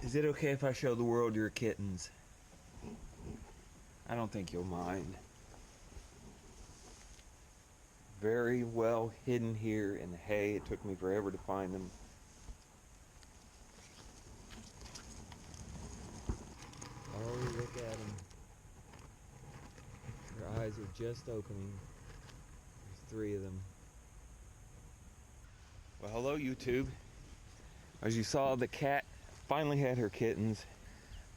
Is it okay if I show the world your kittens? I don't think you'll mind. Very well hidden here in the hay. It took me forever to find them. Oh, look at them. Their eyes are just opening. There's 3 of them. Well, hello YouTube. As you saw, the cat finally had her kittens.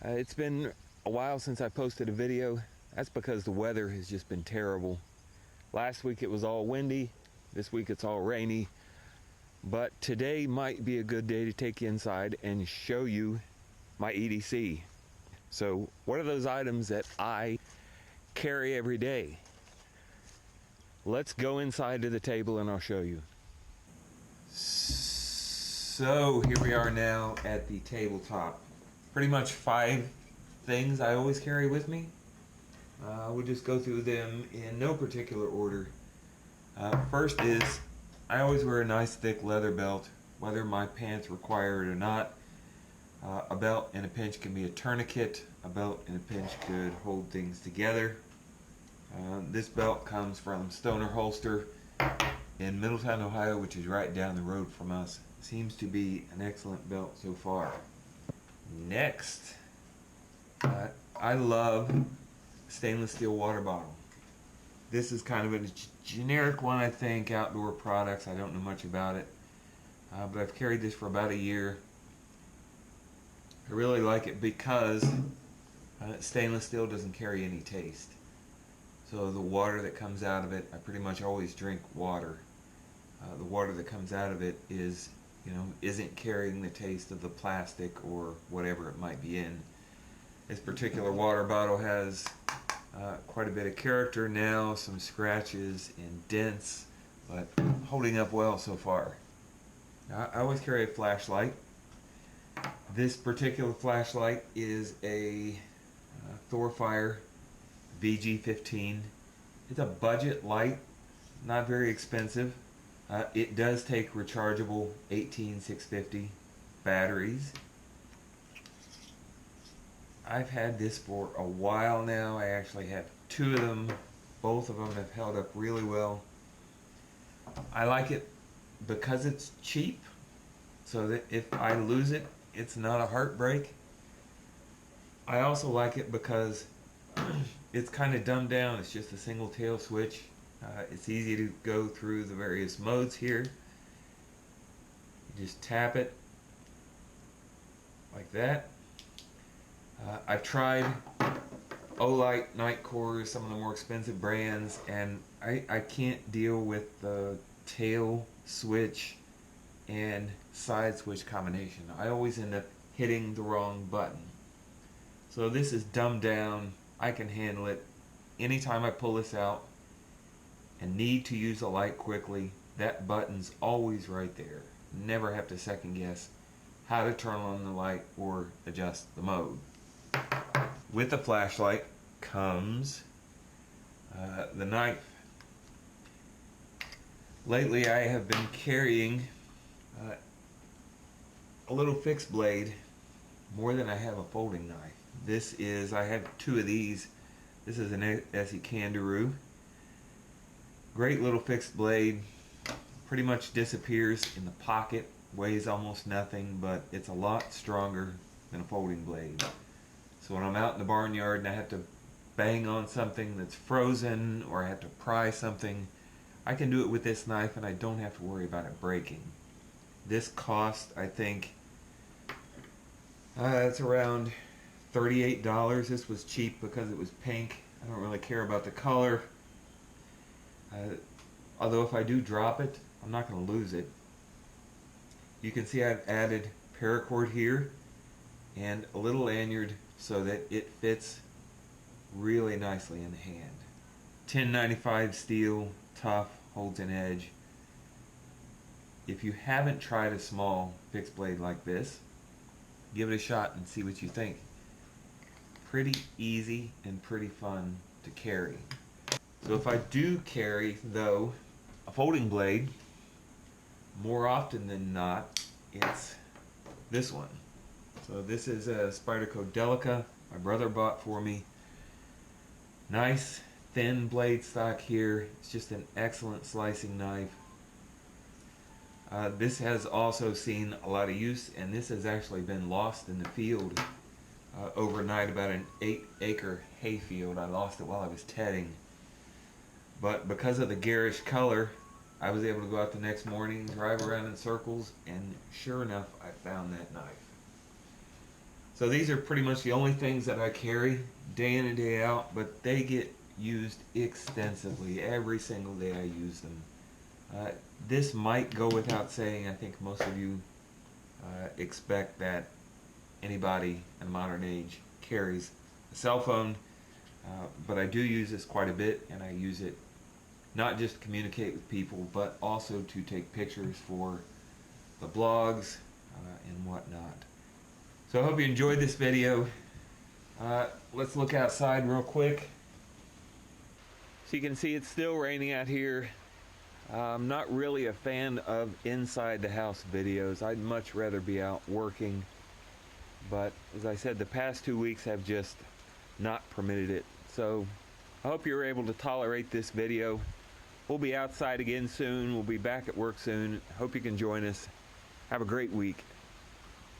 It's been a while since I posted a video. That's because the weather has just been terrible. Last week it was all windy. This week it's all rainy. But today might be a good day to take you inside and show you my EDC. So what are those items that I carry every day? Let's go inside to the table and I'll show you. So here we are now at the tabletop. Pretty much 5 things I always carry with me. We'll just go through them in no particular order. First is, I always wear a nice thick leather belt, whether my pants require it or not. A belt in a pinch can be a tourniquet. A belt in a pinch could hold things together. This belt comes from Stoner Holster in Middletown, Ohio, which is right down the road from us. Seems to be an excellent belt so far. Next, I love stainless steel water bottle. This is kind of a generic one, I think, outdoor products. I don't know much about it, but I've carried this for about a year. I really like it because stainless steel doesn't carry any taste. So the water that comes out of it, I pretty much always drink water. The water that comes out of it is, isn't carrying the taste of the plastic or whatever it might be in. This particular water bottle has quite a bit of character now, some scratches and dents, but holding up well so far. I always carry a flashlight. This particular flashlight is a Thorfire VG15. It's a budget light, not very expensive. It does take rechargeable 18650 batteries. I've had this for a while now. I actually have 2 of them. Both of them have held up really well. I like it because it's cheap, so that if I lose it, it's not a heartbreak. I also like it because it's kind of dumbed down. It's just a single tail switch. It's easy to go through the various modes here. You just tap it like that. I've tried Olight, Nightcore, some of the more expensive brands, and I can't deal with the tail switch and side switch combination. I always end up hitting the wrong button. So this is dumbed down. I can handle it. Anytime I pull this out and need to use a light quickly, that button's always right there. Never have to second guess how to turn on the light or adjust the mode. With the flashlight comes the knife. Lately I have been carrying a little fixed blade more than I have a folding knife. I have 2 of these. This is an Essie Kangaroo. Great little fixed blade. Pretty much disappears in the pocket. Weighs almost nothing, but it's a lot stronger than a folding blade. So when I'm out in the barnyard and I have to bang on something that's frozen, or I have to pry something, I can do it with this knife and I don't have to worry about it breaking. This cost, I think, it's around $38. This was cheap because it was pink. I don't really care about the color. Although if I do drop it, I'm not going to lose it. You can see I've added paracord here and a little lanyard so that it fits really nicely in the hand. 1095 steel, tough, holds an edge. If you haven't tried a small fixed blade like this, give it a shot and see what you think. Pretty easy and pretty fun to carry. So if I do carry, though, a folding blade, more often than not, it's this one. So this is a Spyderco Delica my brother bought for me. Nice thin blade stock here. It's just an excellent slicing knife. This has also seen a lot of use, and this has actually been lost in the field overnight, about an 8-acre hayfield. I lost it while I was tedding. But because of the garish color, I was able to go out the next morning, drive around in circles, and sure enough, I found that knife. So these are pretty much the only things that I carry day in and day out, but they get used extensively. Every single day I use them. This might go without saying. I think most of you expect that anybody in modern age carries a cell phone, but I do use this quite a bit, and I use it not just to communicate with people, but also to take pictures for the blogs and whatnot. So I hope you enjoyed this video. Let's look outside real quick. So you can see it's still raining out here. I'm not really a fan of inside the house videos. I'd much rather be out working. But as I said, the past 2 weeks have just not permitted it. So I hope you're able to tolerate this video. We'll be outside again soon. We'll be back at work soon. Hope you can join us. Have a great week.